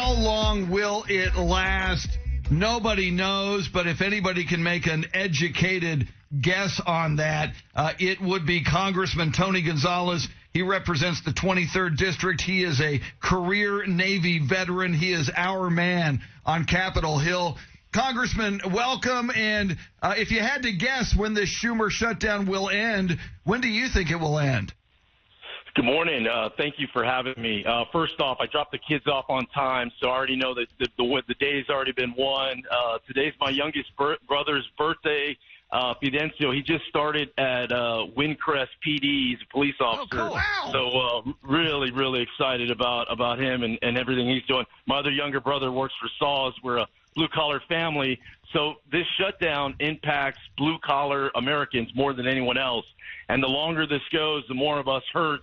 How long will it last? Nobody knows, but if anybody can make an educated guess on that, it would be Congressman Tony Gonzales. He represents the 23rd District. He is a career Navy veteran. He is our man on Capitol Hill. Congressman, welcome. And if you had to guess when this Schumer shutdown will end, when do you think it will end? Good morning. Thank you for having me. First off, I dropped the kids off on time, so I already know that the day's already been won. Today's my youngest brother's birthday. Fidencio, he just started at Windcrest PD. He's a police officer. Oh, cool. Wow. So really, really excited about him and everything he's doing. My other younger brother works for SAWS. We're a blue-collar family. So this shutdown impacts blue-collar Americans more than anyone else. And the longer this goes, the more of us hurt.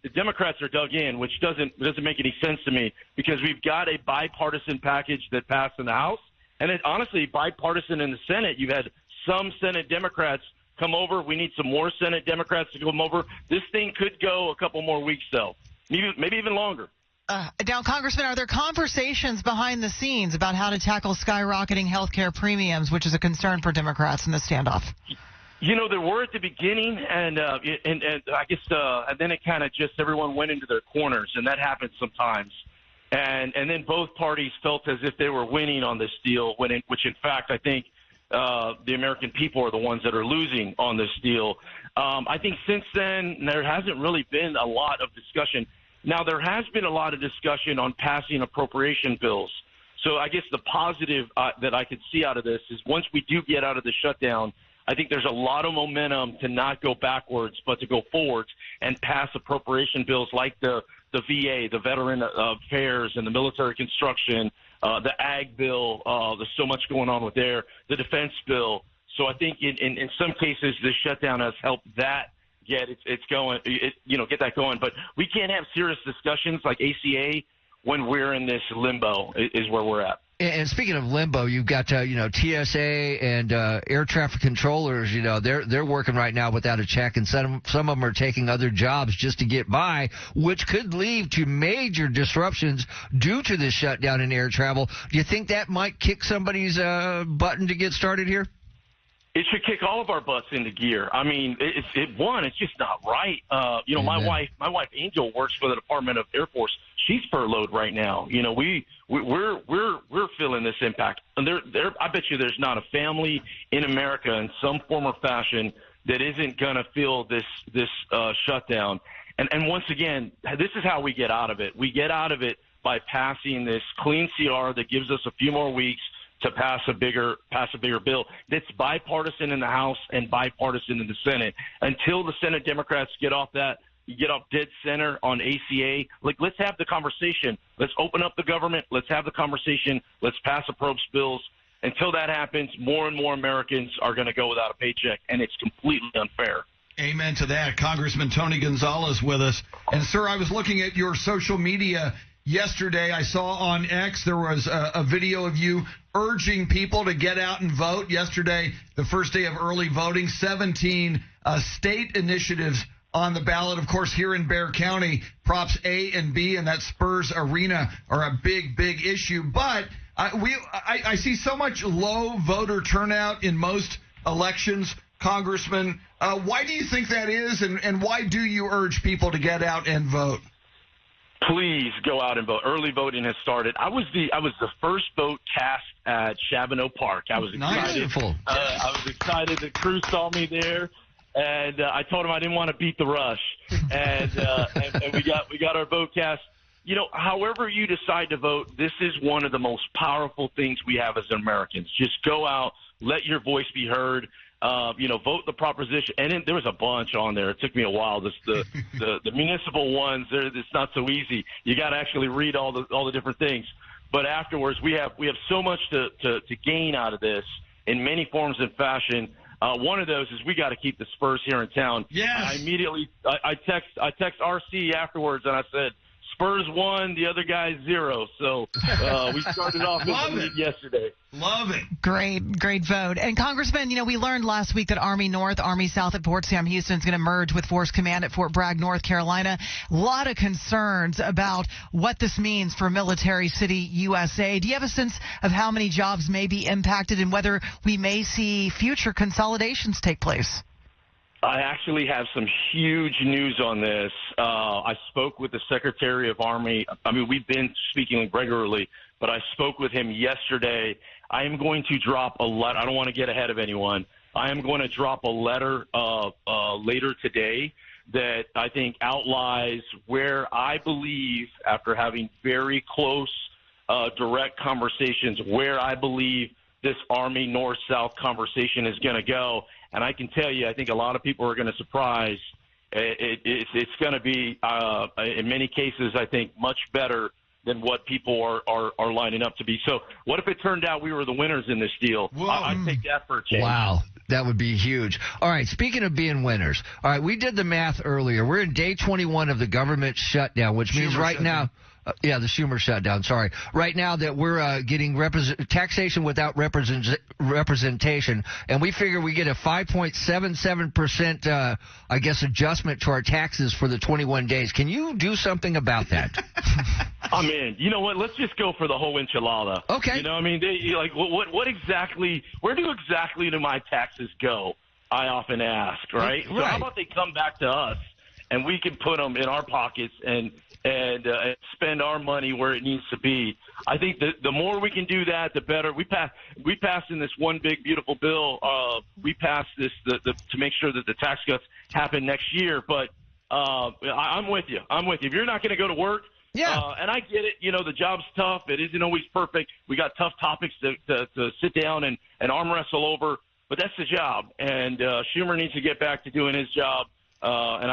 The Democrats are dug in, which doesn't make any sense to me, because we've got a bipartisan package that passed in the House, and it honestly bipartisan in the Senate. You've had some Senate Democrats come over. We need some more Senate Democrats to come over. This thing could go a couple more weeks, though, maybe even longer. Now, Congressman, are there conversations behind the scenes about how to tackle skyrocketing health care premiums, which is a concern for Democrats in the standoff? You know, there were at the beginning, and I guess, and then it kind of just everyone went into their corners, and that happens sometimes. And then both parties felt as if they were winning on this deal, which in fact I think the American people are the ones that are losing on this deal. I think since then there hasn't really been a lot of discussion. Now, there has been a lot of discussion on passing appropriation bills. So I guess the positive that I could see out of this is once we do get out of the shutdown, I think there's a lot of momentum to not go backwards, but to go forwards and pass appropriation bills like the VA, the Veteran Affairs, and the military construction, the Ag bill. There's so much going on with there, the defense bill. So I think in some cases this shutdown has helped that get that going. But we can't have serious discussions like ACA when we're in this limbo is where we're at. And speaking of limbo, you've got TSA and air traffic controllers. They're working right now without a check, and some of them are taking other jobs just to get by, which could lead to major disruptions due to this shutdown in air travel. Do you think that might kick somebody's button to get started here? It should kick all of our butts into gear. I mean, it's just not right. My wife Angel works for the Department of Air Force. She's furloughed right now. We're feeling this impact. And I bet you there's not a family in America in some form or fashion that isn't gonna feel this shutdown. And once again, this is how we get out of it. We get out of it by passing this clean CR that gives us a few more weeks to pass a bigger bill that's bipartisan in the House and bipartisan in the Senate. Until the Senate Democrats get off dead center on ACA, let's have the conversation. Let's open up the government. Let's have the conversation. Let's pass approach bills. Until that happens, more and more Americans are going to go without a paycheck, and it's completely unfair. Amen to that. Congressman Tony Gonzales with us. And, sir, I was looking at your social media yesterday. I saw on X there was a video of you urging people to get out and vote. Yesterday, the first day of early voting, 17 state initiatives on the ballot. Of course, here in Bexar County, props A and B and that Spurs Arena are a big, big issue. But I see so much low voter turnout in most elections. Congressman, why do you think that is, and why do you urge people to get out and vote? Please go out and vote. Early voting has started. I was the first vote cast at Chavano Park. I was excited. I was excited. The crew saw me there, and I told them I didn't want to beat the rush, and we got our vote cast. However you decide to vote, this is one of the most powerful things we have as Americans. Just go out, let your voice be heard. Vote the proposition. And then there was a bunch on there. It took me a while. The municipal ones, it's not so easy. You got to actually read all the different things. But afterwards, we have so much to gain out of this in many forms and fashion. One of those is we got to keep the Spurs here in town. Yes. I text RC afterwards and I said, Spurs 1, the other guy 0. So we started off with the lead yesterday. Love it. Great vote. And Congressman, we learned last week that Army North, Army South at Fort Sam Houston is going to merge with Force Command at Fort Bragg, North Carolina. A lot of concerns about what this means for Military City, USA. Do you have a sense of how many jobs may be impacted and whether we may see future consolidations take place? I actually have some huge news on this. I spoke with the Secretary of Army. I mean, we've been speaking regularly, but I spoke with him yesterday. I am going to drop a letter. I don't want to get ahead of anyone. I am going to drop a letter later today that I think outlines where I believe, after having very close, direct conversations, where I believe this Army North-South conversation is going to go. And I can tell you, I think a lot of people are going to surprise. It's going to be, in many cases, I think, much better than what people are lining up to be. So what if it turned out we were the winners in this deal? I'd take that for a change. Wow. That would be huge. All right, speaking of being winners, all right, we did the math earlier. We're in day 21 of the government shutdown, which means right now – the Schumer shutdown, sorry. Right now that we're getting taxation without representation, and we figure we get a 5.77%, adjustment to our taxes for the 21 days. Can you do something about that? I'm in. You know what? Let's just go for the whole enchilada. Okay. You know, I mean, what exactly, where do my taxes go? I often ask, right? So how about they come back to us and we can put them in our pockets and spend our money where it needs to be. I think the more we can do that, the better. We passed in this one big beautiful bill. We passed this to make sure that the tax cuts happen next year. But I'm with you. If you're not going to go to work, and I get it. The job's tough. It isn't always perfect. We got tough topics to sit down and arm wrestle over. But that's the job. And Schumer needs to get back to doing his job. And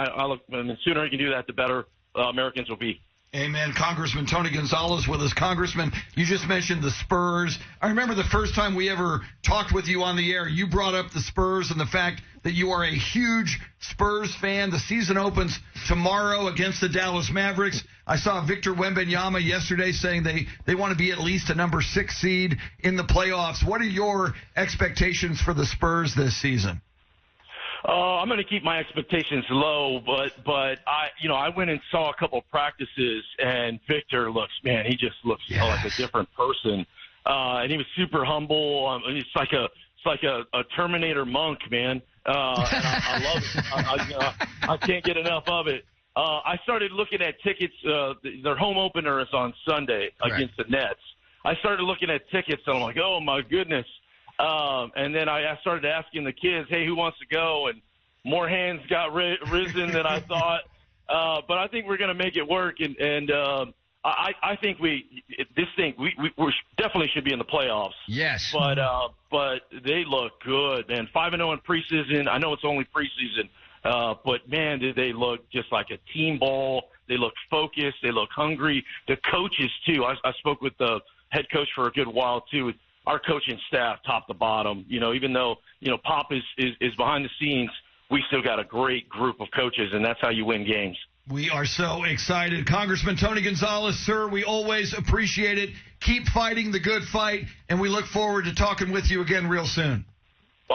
the sooner he can do that, the better Americans will be. Amen. Congressman Tony Gonzales with us. Congressman, you just mentioned the Spurs. I remember the first time we ever talked with you on the air, you brought up the Spurs and the fact that you are a huge Spurs fan. The season opens tomorrow against the Dallas Mavericks. I saw Victor Wembanyama yesterday saying they want to be at least a number 6 seed in the playoffs. What are your expectations for the Spurs this season? I'm going to keep my expectations low, but I went and saw a couple of practices, and Victor he just looks like a different person, and he was super humble. It's like a Terminator monk, man, and I love it. I can't get enough of it. I started looking at tickets. Their home opener is on Sunday against the Nets. I started looking at tickets, and I'm like, oh my goodness. And then I started asking the kids, hey, who wants to go? And more hands got risen than I thought. But I think we're going to make it work. And I think we definitely should be in the playoffs. Yes. But they look good, man. 5-0 in preseason. I know it's only preseason. But man, did they look just like a team ball. They look focused. They look hungry. The coaches too. I spoke with the head coach for a good while too. Our coaching staff, top to bottom, even though, Pop is behind the scenes, we still got a great group of coaches, and that's how you win games. We are so excited. Congressman Tony Gonzales, sir, we always appreciate it. Keep fighting the good fight, and we look forward to talking with you again real soon.